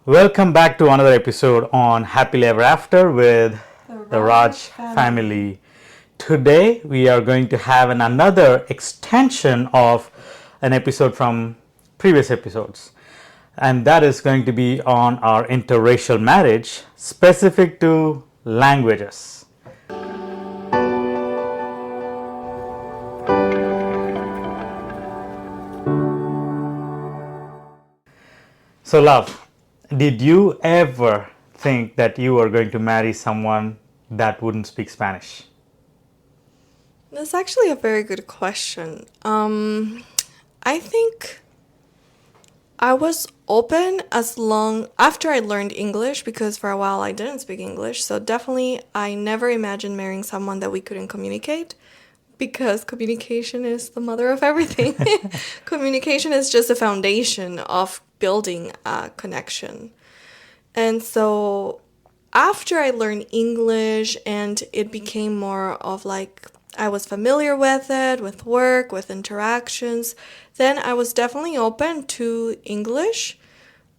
Welcome back to another episode on Happily Ever After with the Raj family. Today we are going to have another extension of an episode from previous episodes, and that is going to be on our interracial marriage specific to languages. So, love, did you ever think that you were going to marry someone that wouldn't speak Spanish? That's actually a very good question. I think I was open as long after I learned English because for a while I didn't speak English. So definitely I never imagined marrying someone that we couldn't communicate because communication is the mother of everything. Communication is just a foundation of building a connection. And so after I learned English and it became more of like I was familiar with it, with work, with interactions, then I was definitely open to English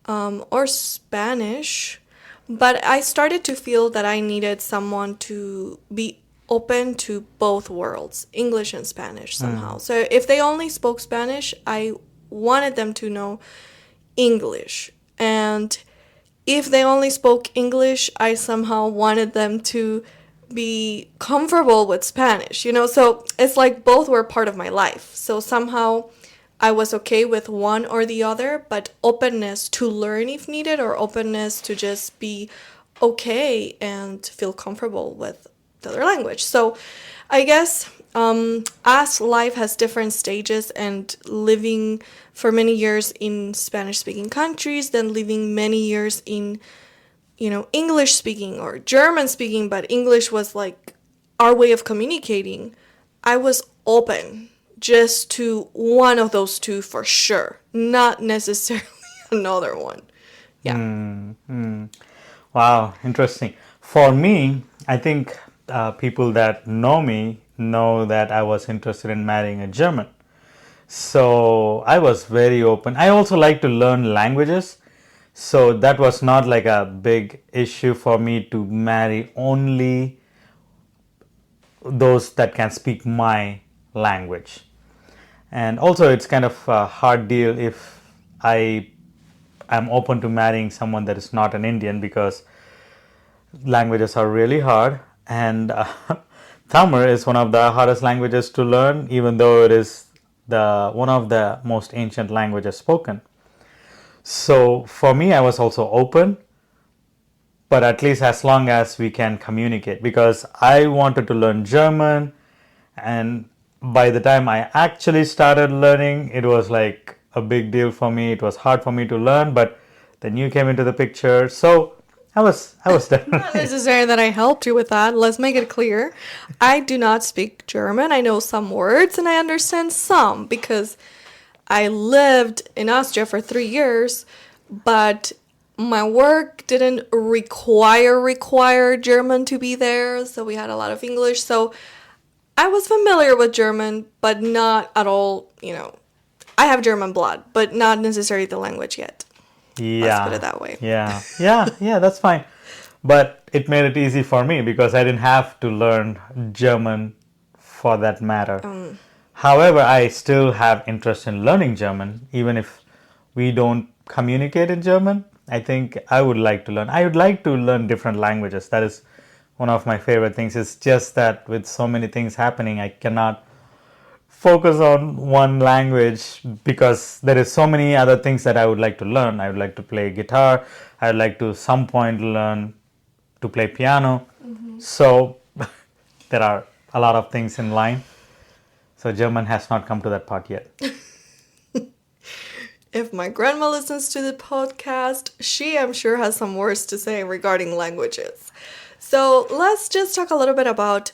or Spanish. But I started to feel that I needed someone to be open to both worlds, English and Spanish somehow. So if they only spoke Spanish, I wanted them to know English. And if they only spoke English, I somehow wanted them to be comfortable with Spanish, So it's like both were part of my life. So somehow I was okay with one or the other, but openness to learn if needed or openness to just be okay and feel comfortable with the other language. So I guess as life has different stages and living for many years in Spanish speaking countries, then living many years in English speaking or German speaking, but English was like our way of communicating. I was open just to one of those two for sure, not necessarily another one. Yeah. Wow, interesting. For me, I think people that know me know that I was interested in marrying a German. So I was very open. I also like to learn languages. So that was not like a big issue for me to marry only those that can speak my language. And also, it's kind of a hard deal if I am open to marrying someone that is not an Indian because languages are really hard. And Tamil is one of the hardest languages to learn, even though it is one of the most ancient languages spoken. So for me, I was also open, but at least as long as we can communicate, because I wanted to learn German, and by the time I actually started learning, it was like a big deal for me. It was hard for me to learn, but then you came into the picture, so I was definitely Not necessarily that I helped you with that. Let's make it clear. I do not speak German. I know some words and I understand some because I lived in Austria for 3 years, but my work didn't require German to be there, so we had a lot of English. So I was familiar with German, but not at all, I have German blood, but not necessarily the language yet. Let's put it that way. Yeah, that's fine. But it made it easy for me because I didn't have to learn German for that matter. However, I still have interest in learning German, even if we don't communicate in German. I think I would like to learn. I would like to learn different languages. That is one of my favorite things. It's just that with so many things happening, I cannot focus on one language because there is so many other things that I would like to learn. I would like to play guitar. I would like to some point learn to play piano. So there are a lot of things in line. So German has not come to that part yet. If my grandma listens to the podcast, she, I'm sure, has some words to say regarding languages. So let's just talk a little bit about,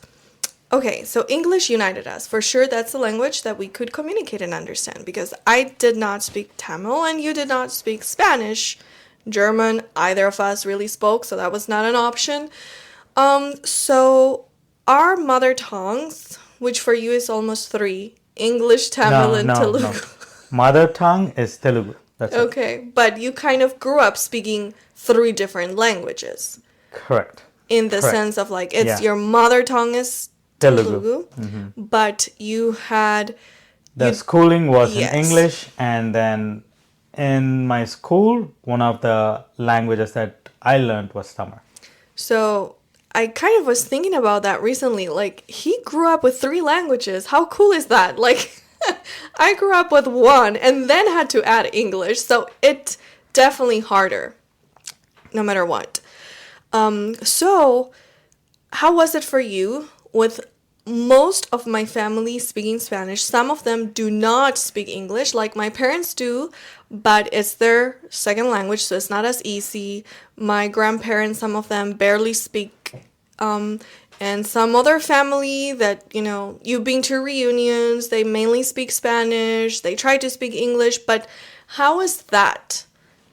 okay, so English united us. For sure, that's a language that we could communicate and understand because I did not speak Tamil and you did not speak Spanish. German, either of us really spoke, so that was not an option. So our mother tongues, which for you is almost 3, English, Tamil, and Telugu. Mother tongue is Telugu. That's it. Okay, but you kind of grew up speaking three different languages Correct. in the Correct. sense of like it's Yeah. your mother tongue is Telugu. Telugu, but you had The you schooling was in yes. English, and then in my school, one of the languages that I learned was Tamil. So I kind of was thinking about that recently. Like he grew up with three languages. How cool is that? Like I grew up with one and then had to add English. So it's definitely harder, no matter what. So how was it for you with most of my family speaking Spanish? Some of them do not speak English, like my parents do, but it's their second language, so it's not as easy. My grandparents, some of them barely speak. And some other family that, you've been to reunions, they mainly speak Spanish, they try to speak English, but how is that?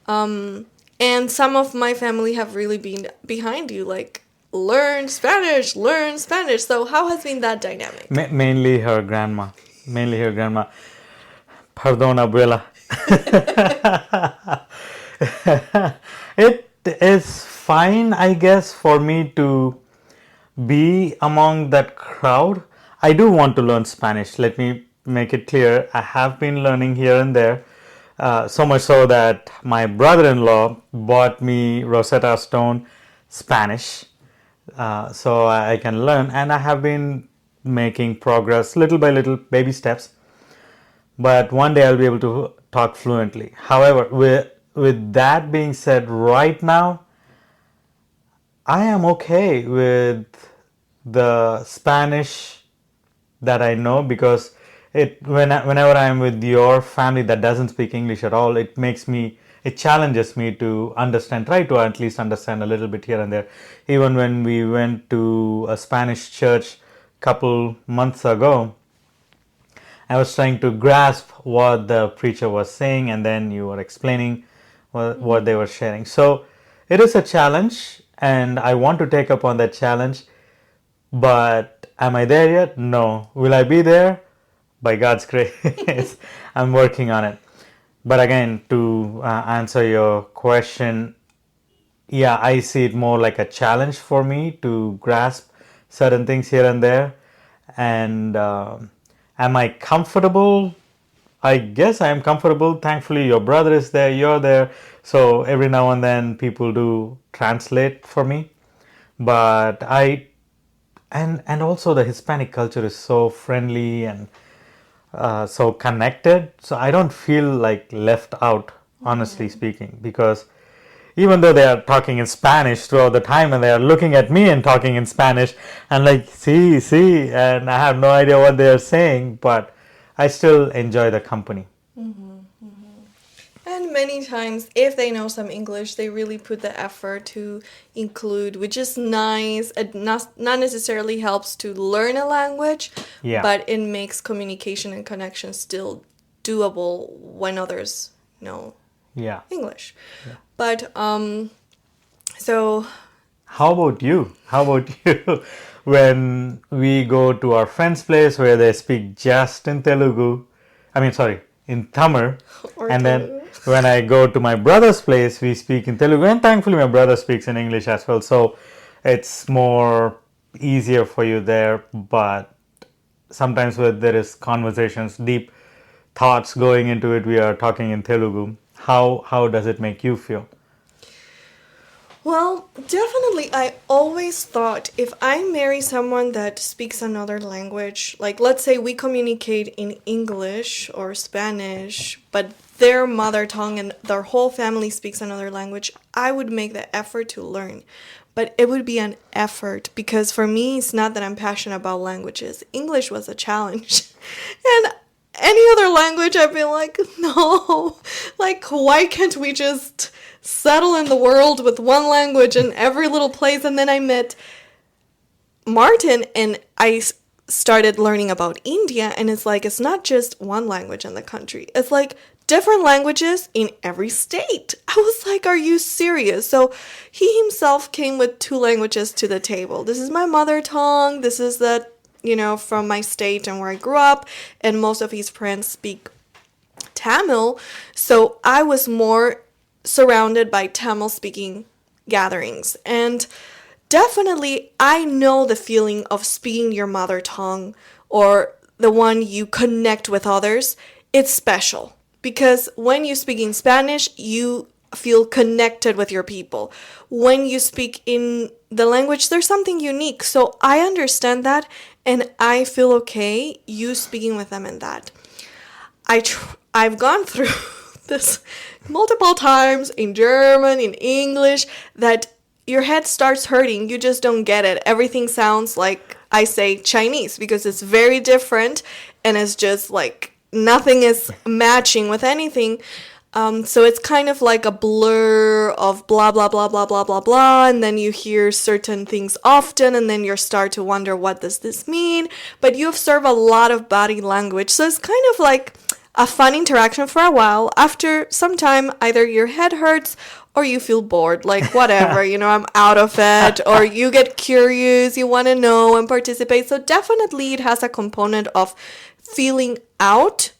And some of my family have really been behind you, like, learn Spanish, learn Spanish. So how has been that dynamic? Mainly her grandma. Mainly her grandma. Pardon, abuela. It is fine, I guess, for me to be among that crowd. I do want to learn Spanish. Let me make it clear. I have been learning here and there. So much so that my brother-in-law bought me Rosetta Stone Spanish, so I can learn, and I have been making progress little by little, baby steps. But one day I'll be able to talk fluently. However, with that being said, right now I am okay with the Spanish that I know, because whenever I'm with your family that doesn't speak English at all, it challenges me to try to at least understand a little bit here and there. Even when we went to a Spanish church couple months ago, I was trying to grasp what the preacher was saying, and then you were explaining what they were sharing. So it is a challenge, and I want to take up on that challenge. But am I there yet? No. Will I be there? By God's grace. I'm working on it. But again, to answer your question, yeah, I see it more like a challenge for me to grasp certain things here and there. And am I comfortable? I guess I am comfortable. Thankfully, your brother is there, you're there. So every now and then people do translate for me. But and also the Hispanic culture is so friendly and so connected. So I don't feel like left out, honestly speaking, because even though they are talking in Spanish throughout the time and they are looking at me and talking in Spanish and like, see, and I have no idea what they are saying, but I still enjoy the company. And many times, if they know some English, they really put the effort to include, which is nice. It not necessarily helps to learn a language, Yeah. but it makes communication and connection still doable when others know Yeah. English. But so How about you? How about you? When we go to our friend's place where they speak just in Telugu, in Tamil, or and then Telugu. when I go to my brother's place, we speak in Telugu, and thankfully my brother speaks in English as well, so it's more easier for you there. But sometimes when there is conversations, deep thoughts going into it, we are talking in Telugu. How does it make you feel? Well, definitely, I always thought if I marry someone that speaks another language, like let's say we communicate in English or Spanish, but their mother tongue and their whole family speaks another language, I would make the effort to learn. But it would be an effort because for me, it's not that I'm passionate about languages. English was a challenge. And any other language, I'd be like, no, like, why can't we just settle in the world with one language in every little place? And then I met Martin and I started learning about India, and it's like, it's not just one language in the country. It's like different languages in every state. I was like, are you serious? So he himself came with two languages to the table. This is my mother tongue. This is from my state and where I grew up. And most of his friends speak Tamil, so I was more surrounded by Tamil speaking gatherings. And definitely, I know the feeling of speaking your mother tongue or the one you connect with others. It's special because when you speak in Spanish, you feel connected with your people. When you speak in the language, there's something unique. So I understand that and I feel okay you speaking with them in that. I've gone through this multiple times in German, in English, that your head starts hurting. You just don't get it. Everything sounds like I say Chinese because it's very different and it's just like nothing is matching with anything. So it's kind of like a blur of blah, blah, blah, blah, blah, blah, blah. And then you hear certain things often and then you start to wonder, what does this mean? But you observe a lot of body language. So it's kind of like a fun interaction for a while. After some time, either your head hurts or you feel bored, like whatever, I'm out of it, or you get curious, you want to know and participate. So definitely it has a component of feeling out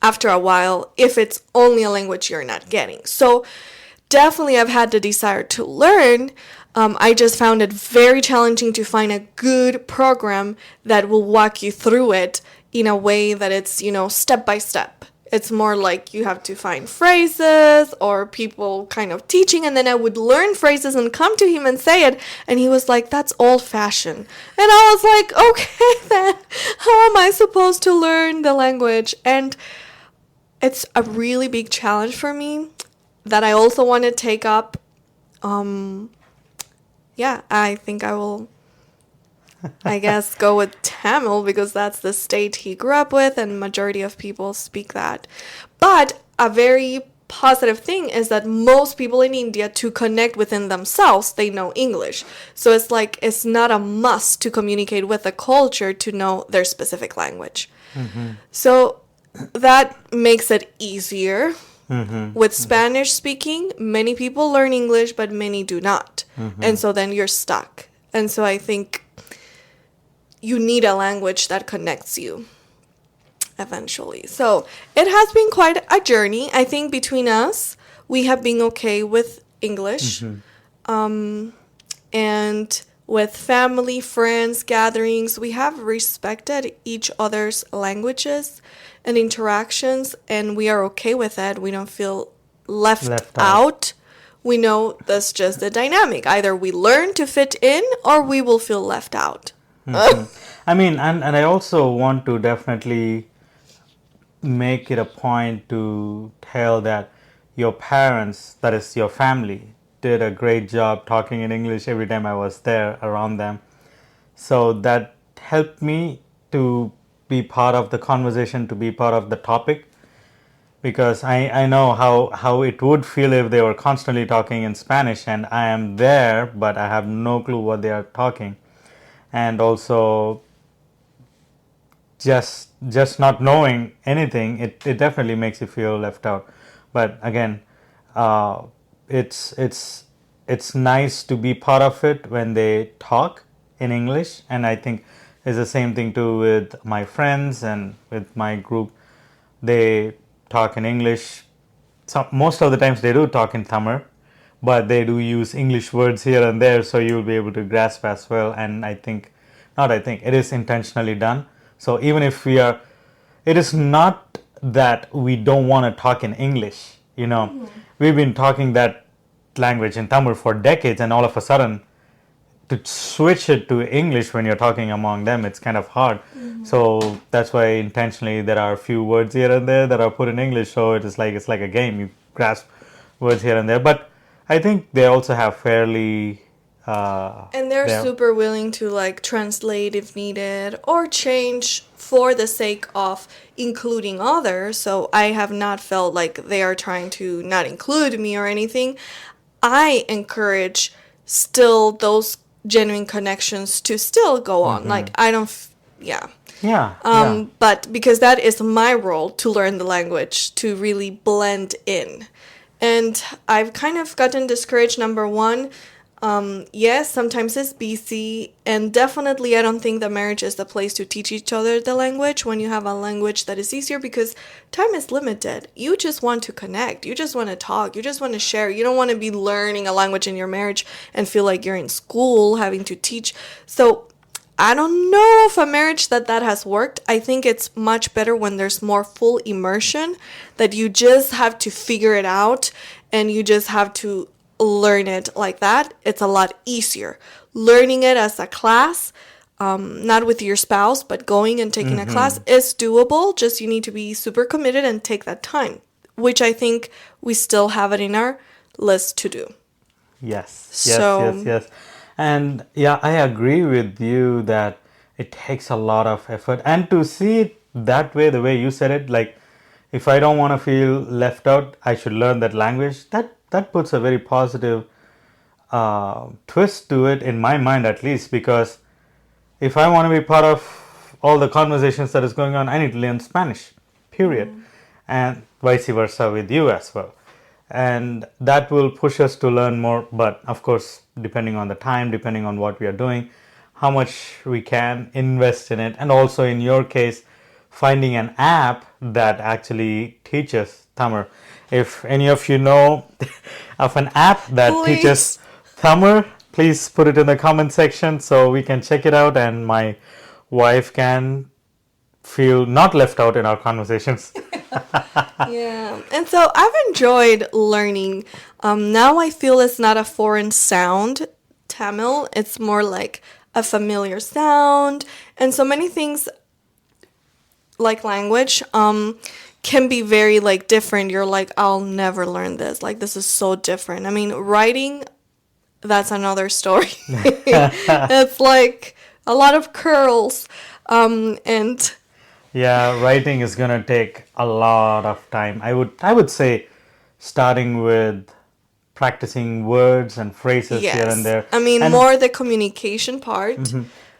after a while if it's only a language you're not getting. So definitely I've had the desire to learn. I just found it very challenging to find a good program that will walk you through it in a way that it's, step by step. It's more like you have to find phrases or people kind of teaching, and then I would learn phrases and come to him and say it, and he was like, that's old-fashioned. And I was like, okay then, how am I supposed to learn the language? And it's a really big challenge for me that I also want to take up. I think I will, I guess, go with Tamil because that's the state he grew up with and majority of people speak that. But a very positive thing is that most people in India, to connect within themselves, they know English. So it's like it's not a must to communicate with the culture to know their specific language. Mm-hmm. So that makes it easier. Mm-hmm. With Spanish speaking, many people learn English, but many do not. Mm-hmm. And so then you're stuck. And so I think you need a language that connects you eventually. So it has been quite a journey. I think between us, we have been okay with English. Mm-hmm. And with family, friends, gatherings, we have respected each other's languages and interactions, and we are okay with it. We don't feel left out. We know that's just the dynamic. Either we learn to fit in or we will feel left out. Mm-hmm. I mean, and I also want to definitely make it a point to tell that your parents, that is your family, did a great job talking in English every time I was there around them. So that helped me to be part of the conversation, to be part of the topic, because I know how it would feel if they were constantly talking in Spanish and I am there, but I have no clue what they are talking. And also just not knowing anything, it definitely makes you feel left out. But again, it's nice to be part of it when they talk in English, and I think it's the same thing too with my friends and with my group. They talk in English. Most of the times they do talk in Tamil, but they do use English words here and there, so you'll be able to grasp as well. And it is intentionally done. So even if it is not that we don't want to talk in English. Mm-hmm. We've been talking that language in Tamil for decades, and all of a sudden to switch it to English when you're talking among them, it's kind of hard. Mm-hmm. So that's why intentionally there are a few words here and there that are put in English, so it's like a game. You grasp words here and there, but I think they also have fairly and they're super willing to like translate if needed or change for the sake of including others. So I have not felt like they are trying to not include me or anything. I encourage still those genuine connections to still go on. Mm-hmm. Like I don't but because that is my role, to learn the language, to really blend in. And I've kind of gotten discouraged, number one, Yes, sometimes it's busy, and definitely I don't think that marriage is the place to teach each other the language when you have a language that is easier because time is limited. You just want to connect, you just want to talk, you just want to share. You don't want to be learning a language in your marriage and feel like you're in school having to teach. So I don't know if a marriage that has worked. I think it's much better when there's more full immersion, that you just have to figure it out and you just have to learn it like that. It's a lot easier. Learning it as a class, not with your spouse, but going and taking a class is doable. Just you need to be super committed and take that time, which I think we still have it in our list to do. Yes, So, yes. And yeah, I agree with you that it takes a lot of effort. And to see it that way, the way you said it, like if I don't want to feel left out, I should learn that language. That puts a very positive twist to it in my mind, at least, because if I want to be part of all the conversations that is going on, I need to learn Spanish, period. And vice versa with you as well. And that will push us to learn more. But of course, depending on the time, depending on what we are doing, how much we can invest in it. And also in your case, finding an app that actually teaches Tamil. If any of you know of an app that teaches please. Tamil, please put it in the comment section so we can check it out and my wife can feel not left out in our conversations. Yeah, and so I've enjoyed learning. Now I feel it's not a foreign sound, Tamil. It's more like a familiar sound, and so many things like language can be very like different. You're like, I'll never learn this. Like this is so different. I mean, writing, that's another story. It's like a lot of curls, and Yeah, writing is gonna take a lot of time. I would say starting with practicing words and phrases here and yes, there. I mean And more the communication part.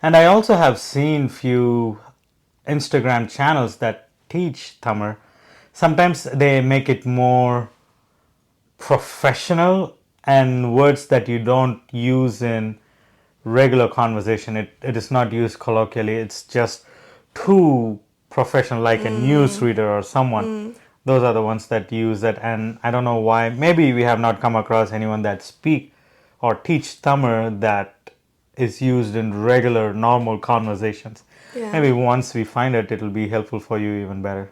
and I also have seen few Instagram channels that teach Tamil. Sometimes they make it more professional and words that you don't use in regular conversation. It is not used colloquially. It's just too professional, like a newsreader or someone. Those are the ones that use it, and I don't know why. Maybe we have not come across anyone that speak or teach Tamil that is used in regular, normal conversations. Yeah. Maybe once we find it, it'll be helpful for you even better.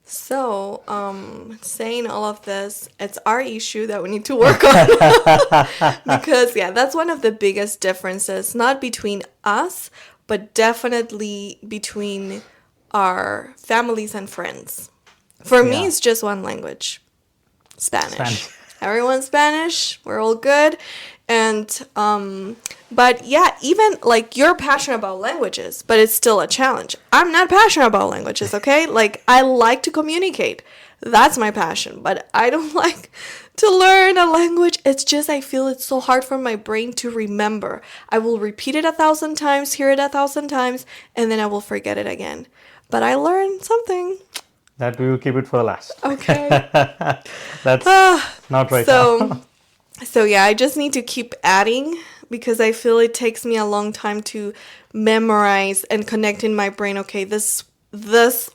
So, saying all of this, it's our issue that we need to work on. Because, yeah, that's one of the biggest differences, not between us, but definitely between our families and friends. For me, Yeah. it's just one language, Spanish. Spanish. Everyone's Spanish. We're all good. And, but yeah, even like you're passionate about languages, but it's still a challenge. I'm not passionate about languages, okay? Like, I like to communicate. That's my passion, but I don't like to learn a language. It's just, I feel it's so hard for my brain to remember. I will repeat it 1,000 times, hear it 1,000 times, and then I will forget it again. But I learned something. That we will keep it for last. Okay. That's not right now. So yeah, I just need to keep adding because I feel it takes me a long time to memorize and connect in my brain. Okay, this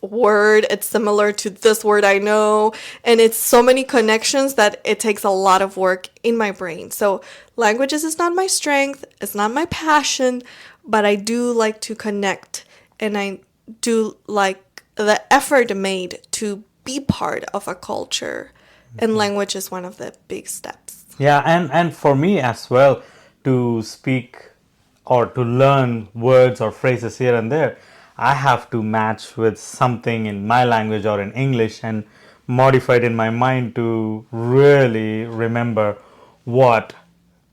word, it's similar to this word I know, and it's so many connections that it takes a lot of work in my brain. So languages is not my strength, it's not my passion, but I do like to connect, and I do like the effort made to be part of a culture, and language is one of the big steps. Yeah, and for me as well, to speak or to learn words or phrases here and there, I have to match with something in my language or in English and modify it in my mind to really remember what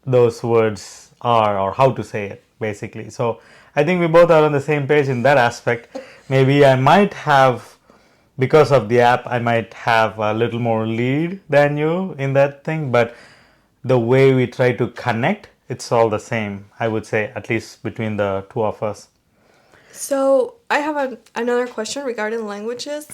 those words are or how to say it, basically. So I think we both are on the same page in that aspect. Maybe I might have, because of the app, I might have a little more lead than you in that thing, but the way we try to connect, it's all the same, I would say, at least between the two of us. So I have another question regarding languages.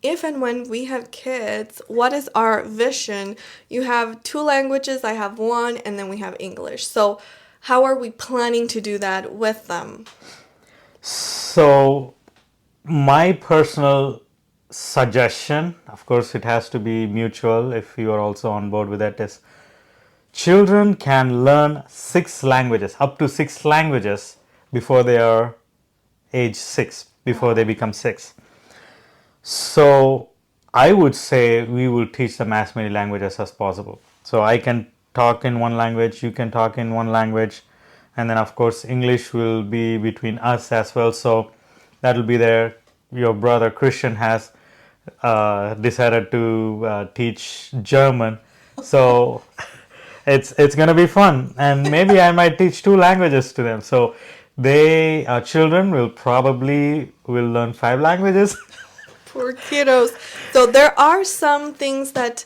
if and when we have kids, what is our vision? You have two languages, I have one, and then we have English. So, how are we planning to do that with them? So, my personal suggestion, of course, it has to be mutual if you are also on board with it, is children can learn 6 languages, up to 6 languages, before they are age 6, before they become 6. So I would say we will teach them as many languages as possible. So I can talk in one language, you can talk in one language, and then of course English will be between us as well. So that will be there. Your brother Christian has decided to teach German, so it's gonna be fun, and maybe I might teach 2 languages to them. So they children will learn 5 languages. Poor kiddos. So there are some things that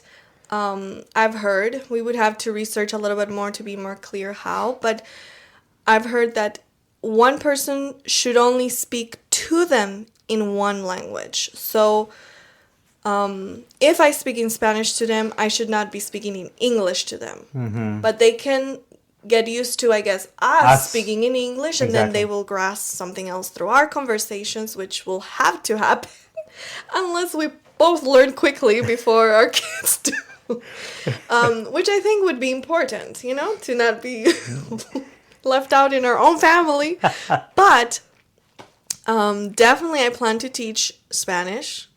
I've heard. We would have to research a little bit more to be more clear how, but I've heard that one person should only speak to them in one language. So if I speak in Spanish to them, I should not be speaking in English to them. But they can get used to, I guess, us speaking in English, and then they will grasp something else through our conversations, which will have to happen unless we both learn quickly before our kids do. Which I think would be important, to not be left out in our own family. But definitely I plan to teach Spanish,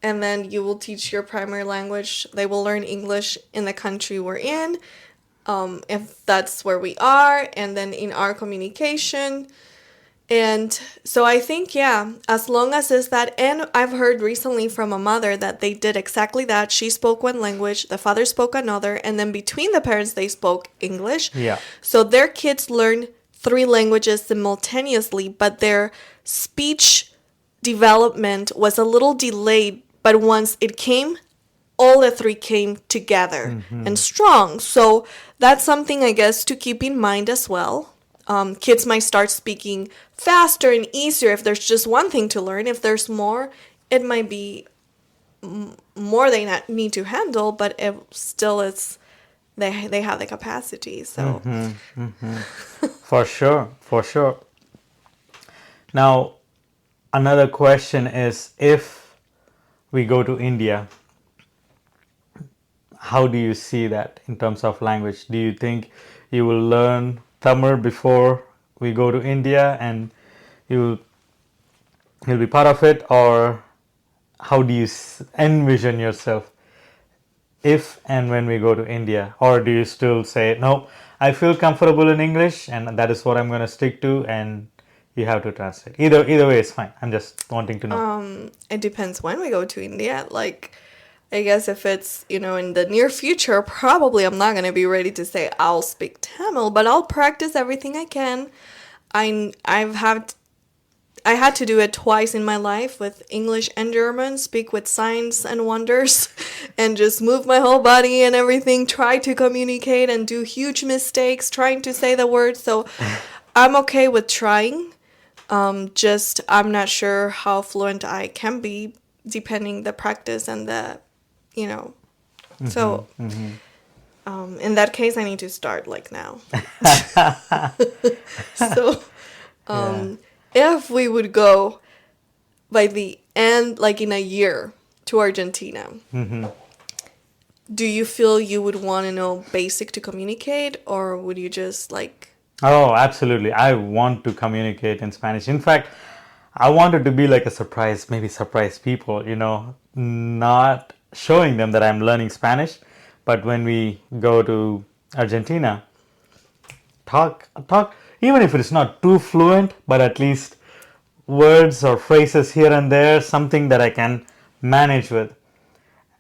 and then you will teach your primary language. They will learn English in the country we're in, if that's where we are, and then in our communication. And so I think, yeah, as long as it's that, and I've heard recently from a mother that they did exactly that. She spoke one language, the father spoke another, and then between the parents, they spoke English. Yeah. So their kids learned 3 languages simultaneously, but their speech development was a little delayed. But once it came, all the 3 came together and strong. So that's something, I guess, to keep in mind as well. Kids might start speaking faster and easier if there's just one thing to learn. If there's more, it might be more they need to handle, but it still is they have the capacity. So For sure. Now, another question is, if we go to India, how do you see that in terms of language? Do you think you will learn Tamil before we go to India and you'll be part of it, or how do you envision yourself if and when we go to India? Or do you still say, no, I feel comfortable in English and that is what I'm going to stick to, and you have to translate? Either way is fine. I'm just wanting to know. It depends when we go to India. Like, I guess if it's, in the near future, probably I'm not going to be ready to say I'll speak Tamil, but I'll practice everything I can. I had to do it twice in my life with English and German, speak with signs and wonders, and just move my whole body and everything, try to communicate and do huge mistakes trying to say the words. So I'm okay with trying. Just I'm not sure how fluent I can be depending the practice and the, So in that case, I need to start like now. So if we would go by the end, like in a year, to Argentina, do you feel you would want to know basic to communicate, or would you just like... Oh, absolutely. I want to communicate in Spanish. In fact, I want it to be like a surprise, maybe surprise people, not showing them that I'm learning Spanish. But when we go to Argentina, talk, even if it's not too fluent, but at least words or phrases here and there, something that I can manage with.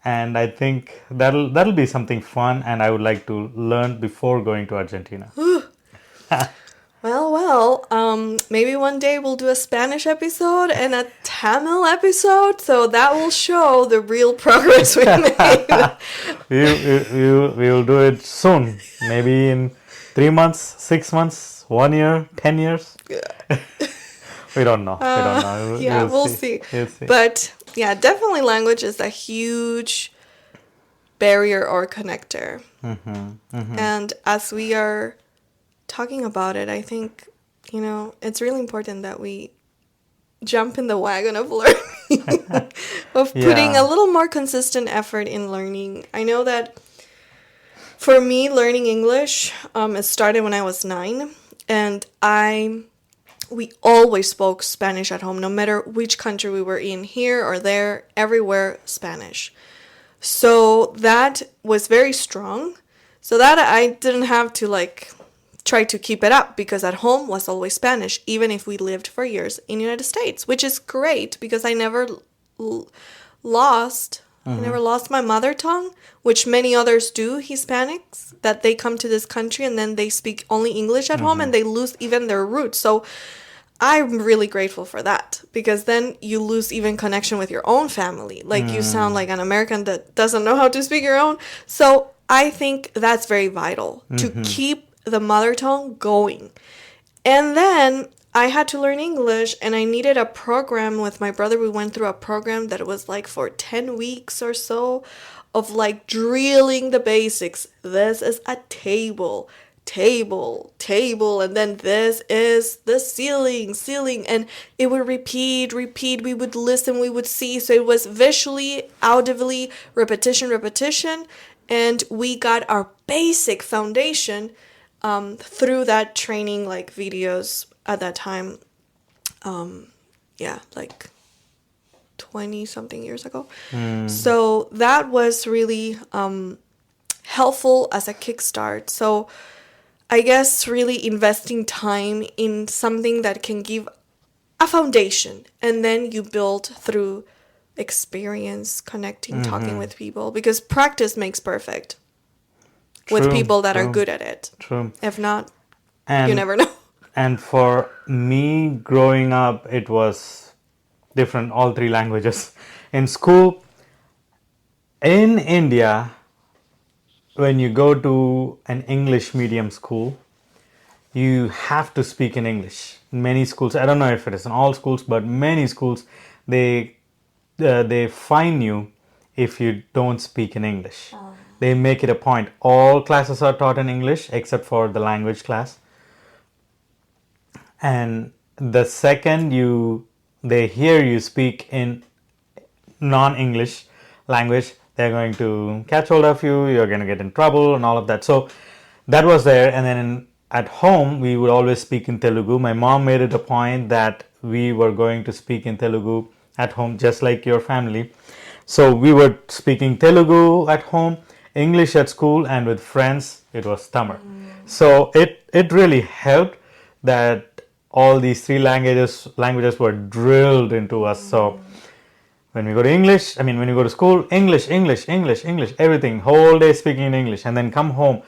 And I think that'll be something fun, and I would like to learn before going to Argentina. Well, maybe one day we'll do a Spanish episode and a Tamil episode, so that will show the real progress we made. we will do it soon, maybe in 3 months, 6 months, 1 year, 10 years. We don't know. Yeah, we'll see. But Yeah, definitely language is a huge barrier or connector. And as we are talking about it, I think, it's really important that we jump in the wagon of learning, of putting a Yeah. little more consistent effort in learning. I know that for me, learning English, it started when I was 9, and we always spoke Spanish at home, no matter which country we were in, here or there, everywhere Spanish. So that was very strong. So that I didn't have to try to keep it up because at home was always Spanish, even if we lived for years in the United States, which is great because I never l- lost. I never lost my mother tongue, which many others do, Hispanics, that they come to this country and then they speak only English at home and they lose even their roots. So I'm really grateful for that because then you lose even connection with your own family. Like you sound like an American that doesn't know how to speak your own. So I think that's very vital to keep the mother tongue going. And then I had to learn English and I needed a program with my brother. We went through a program that was like for 10 weeks or so of like drilling the basics. This is a table, table, table, and then this is the ceiling, ceiling. And it would repeat, repeat. We would listen, we would see. So it was visually, audibly, repetition, repetition. And we got our basic foundation through that training, like videos at that time. Yeah, like 20 something years ago. So that was really helpful as a kickstart. So I guess really investing time in something that can give a foundation and then you build through experience, connecting, talking with people because practice makes perfect with True, people that are true, good at it. true. If not, you And never know. and for me growing up, it was different, all three languages. In school, in India, when you go to an English medium school, you have to speak in English. Many schools, I don't know if it is in all schools, but many schools, they they fine you if you don't speak in English. They make it a point. All classes are taught in English except for the language class. And the second they hear you speak in non-English language, they're going to catch hold of you, you're going to get in trouble and all of that. So that was there. And then at home, we would always speak in Telugu. My mom made it a point that we were going to speak in Telugu at home, just like your family. So we were speaking Telugu at home, English at school, and with friends, it was Tamil. So it really helped that all these three languages were drilled into us. So when we go to English, I mean, when you go to school, English, English, English, English, everything, whole day speaking in English, and then come home,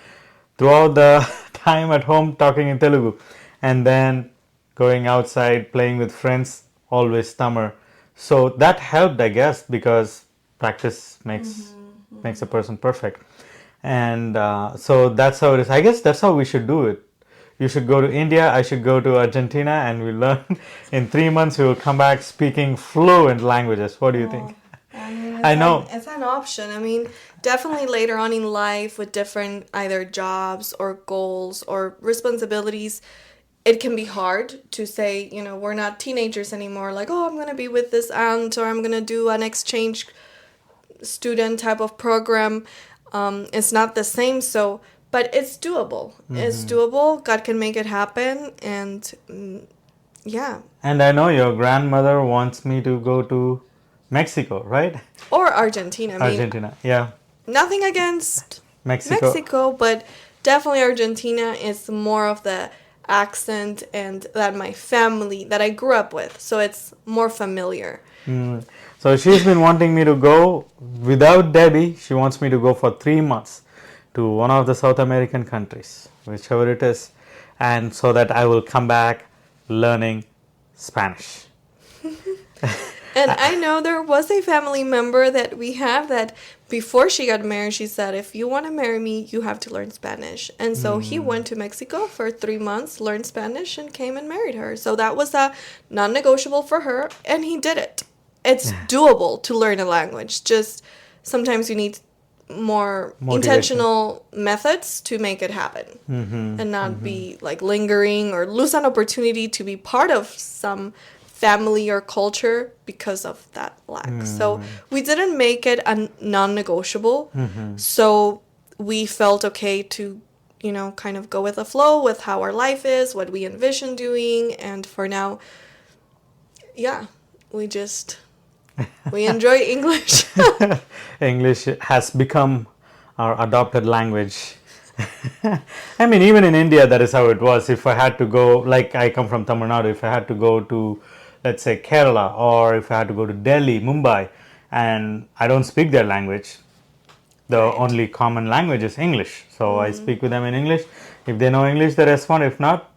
throughout the time at home talking in Telugu, and then going outside playing with friends, always Tamil. So that helped, I guess, because practice makes a person perfect, and so that's how it is. I guess that's how we should do it. You should go to India, I should go to Argentina, and we learn. In 3 months, we will come back speaking fluent languages. What do you think? I mean, I know. it's an option. I mean, definitely later on in life with different either jobs or goals or responsibilities, it can be hard to say, we're not teenagers anymore. Like, oh, I'm going to be with this aunt or I'm going to do an exchange student type of program. It's not the same. So, but it's doable. It's doable. God can make it happen. And yeah. And I know your grandmother wants me to go to Mexico, right? Or Argentina. I mean, Argentina, yeah. nothing against Mexico. Mexico, but definitely Argentina is more of the accent and that my family that I grew up with. So it's more familiar. So she's been wanting me to go without Debbie. She wants me to go for 3 months to one of the South American countries, whichever it is, and so that I will come back learning Spanish. And I know there was a family member that we have that before she got married, she said, if you want to marry me, you have to learn Spanish. And so he went to Mexico for 3 months, learned Spanish, and came and married her. So that was a non-negotiable for her, and he did it. it's doable to learn a language. Just sometimes you need more Motivation. intentional methods to make it happen, and not be like lingering or lose an opportunity to be part of some family or culture because of that lack. So we didn't make it a non-negotiable. So we felt okay to, kind of go with the flow with how our life is, what we envision doing, and for now, yeah, we enjoy English. English has become our adopted language. I mean, even in India, that is how it was. If I had to go, like I come from Tamil Nadu, if I had to go to, let's say, Kerala, or if I had to go to Delhi, Mumbai, and I don't speak their language, the Right. only common language is English. So I speak with them in English. If they know English, they respond. If not,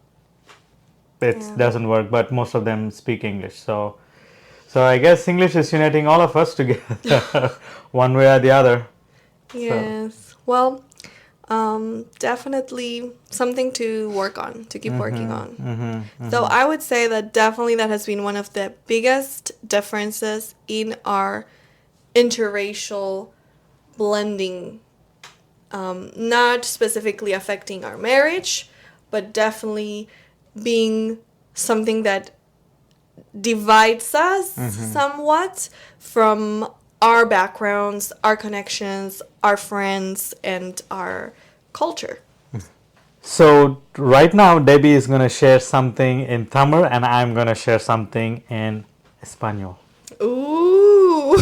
it doesn't work. But most of them speak English. So I guess English is uniting all of us together, one way or the other. Yes. Well, definitely something to work on, to keep working on. So I would say that definitely that has been one of the biggest differences in our interracial blending. Not specifically affecting our marriage, but definitely being something that divides us somewhat from our backgrounds, our connections, our friends, and our culture. So right now, Debbie is going to share something in Tamil, and I'm going to share something in Espanol. Ooh!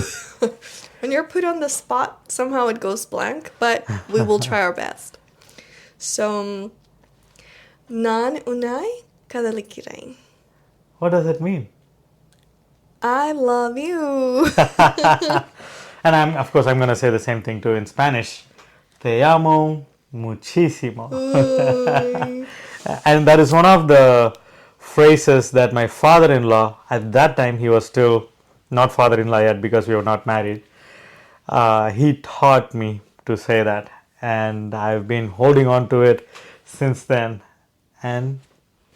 When you're put on the spot, somehow it goes blank, but we will try our best. So, nan unay kadalikiray. What does it mean? I love you. And of course, I'm going to say the same thing too in Spanish. Te amo muchísimo. And that is one of the phrases that my father-in-law, at that time he was still not father-in-law yet because we were not married, he taught me to say that, and I've been holding on to it since then, and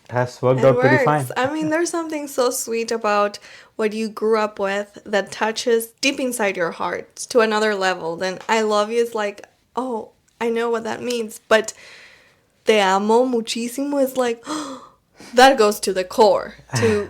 it has worked out pretty fine. I mean, there's something so sweet about what you grew up with that touches deep inside your heart to another level. Then I love you is like, oh, I know what that means. But te amo muchísimo is like, that goes to the core. To,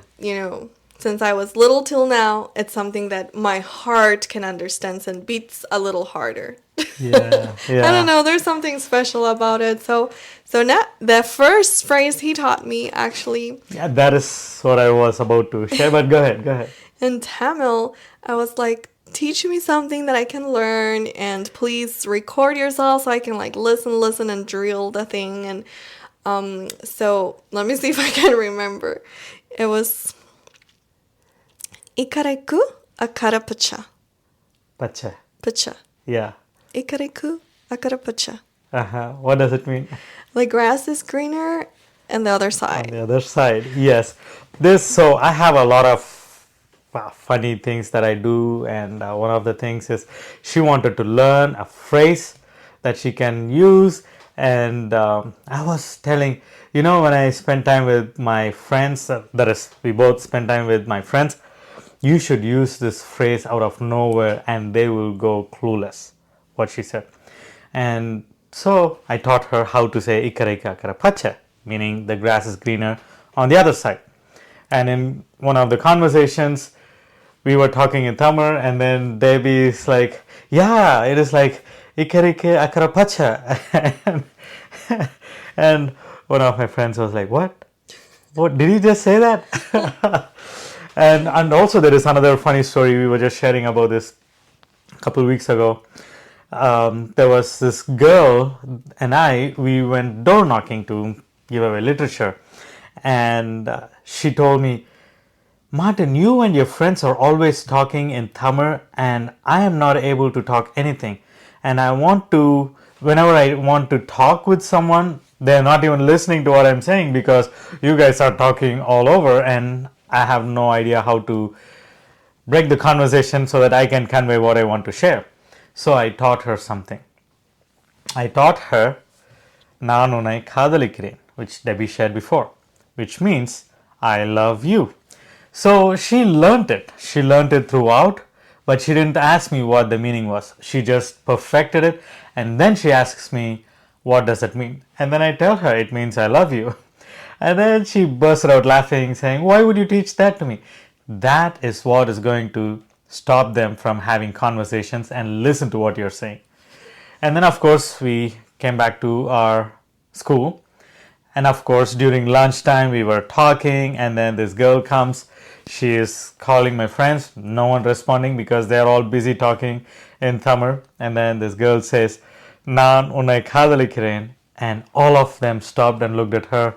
since I was little till now, it's something that my heart can understand and beats a little harder. Yeah. I don't know, there's something special about it. So now the first phrase he taught me actually. Yeah, that is what I was about to share, but go ahead. In Tamil, I was like, teach me something that I can learn, and please record yourself so I can like listen and drill the thing. And so let me see if I can remember. It was Ikareku akara pacha. Pacha. Yeah. Ikareku akara pacha. What does it mean? The grass is greener on the other On side. the other side, yes. So I have a lot of funny things that I do, and one of the things is she wanted to learn a phrase that she can use, and I was telling, when I spend time with my friends, that is, we both spend time with my friends, you should use this phrase out of nowhere and they will go clueless, what she said. And so I taught her how to say ikareka karapacha, meaning the grass is greener on the other side. And in one of the conversations, we were talking in Tamil, and then Debbie is like, yeah, it is like ikareke akarapacha. And one of my friends was like, what did he just say that? and also there is another funny story. We were just sharing about this a couple of weeks ago. There was this girl and we went door knocking to give away literature, and she told me, Martin, you and your friends are always talking in Tamil, and I am not able to talk anything. And whenever I want to talk with someone, they're not even listening to what I'm saying because you guys are talking all over, and I have no idea how to break the conversation so that I can convey what I want to share. So I taught her something. I taught her நான் உன்னை காதலிக்கிறேன், which Debbie shared before, which means I love you. So she learnt it. She learnt it throughout, but she didn't ask me what the meaning was. She just perfected it, and then she asks me, what does it mean? And then I tell her it means I love you. And then she bursts out laughing, saying, why would you teach that to me? That is what is going to stop them from having conversations and listen to what you're saying. And then, of course, we came back to our school. And of course, during lunchtime, we were talking, and then this girl comes. She is calling my friends, no one responding because they're all busy talking in Tamil. And then this girl says, "Naan unnai kadalikiren," and all of them stopped and looked at her.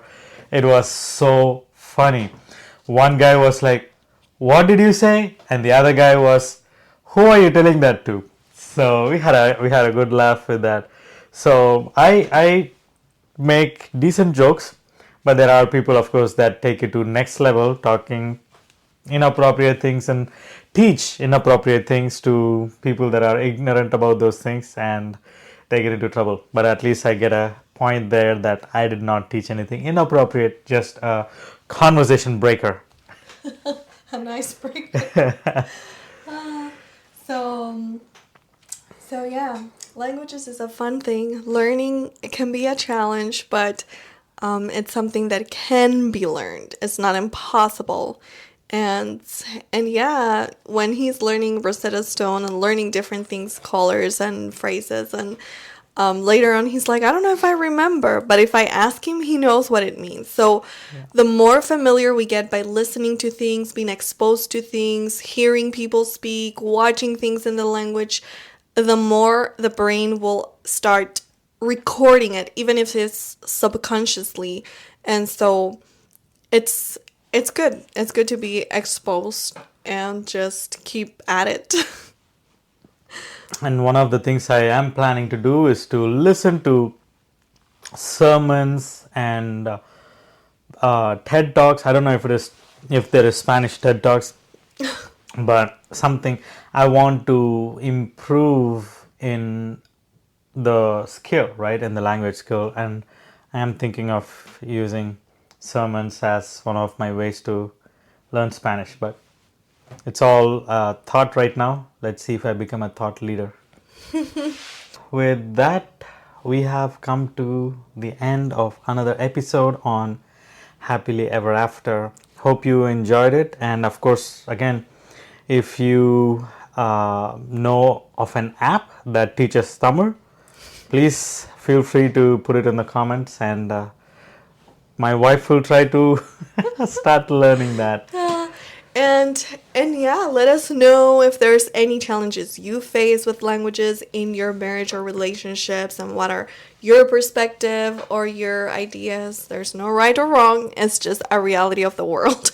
It was so funny. One guy was like, "What did you say?" And the other guy was, "Who are you telling that to?" So we had a good laugh with that. So I make decent jokes, but there are people, of course, that take it to next level, talking inappropriate things and teach inappropriate things to people that are ignorant about those things, and they get into trouble. But at least I get a point there that I did not teach anything inappropriate, just a conversation breaker. A nice break. So, so yeah, languages is a fun thing. Learning it can be a challenge, but it's something that can be learned. It's not impossible. And and yeah, when he's learning Rosetta Stone and learning different things, colors and phrases, and later on he's like, I don't know if I remember, but if I ask him, he knows what it means. So the more familiar we get by listening to things, being exposed to things, hearing people speak, watching things in the language, the more the brain will start recording it, even if it's subconsciously. And so it's it's good. It's good to be exposed and just keep at it. And one of the things I am planning to do is to listen to sermons and TED Talks. I don't know if there is Spanish TED Talks, but something I want to improve in the skill, right, in the language skill, and I am thinking of using sermons as one of my ways to learn Spanish. But it's all thought right now. Let's see if I become a thought leader. With that, we have come to the end of another episode on Happily Ever After. Hope you enjoyed it. And of course, again, if you know of an app that teaches Tamil, please feel free to put it in the comments, and my wife will try to start learning that. And yeah, let us know if there's any challenges you face with languages in your marriage or relationships, and what are your perspective or your ideas. There's no right or wrong. It's just a reality of the world.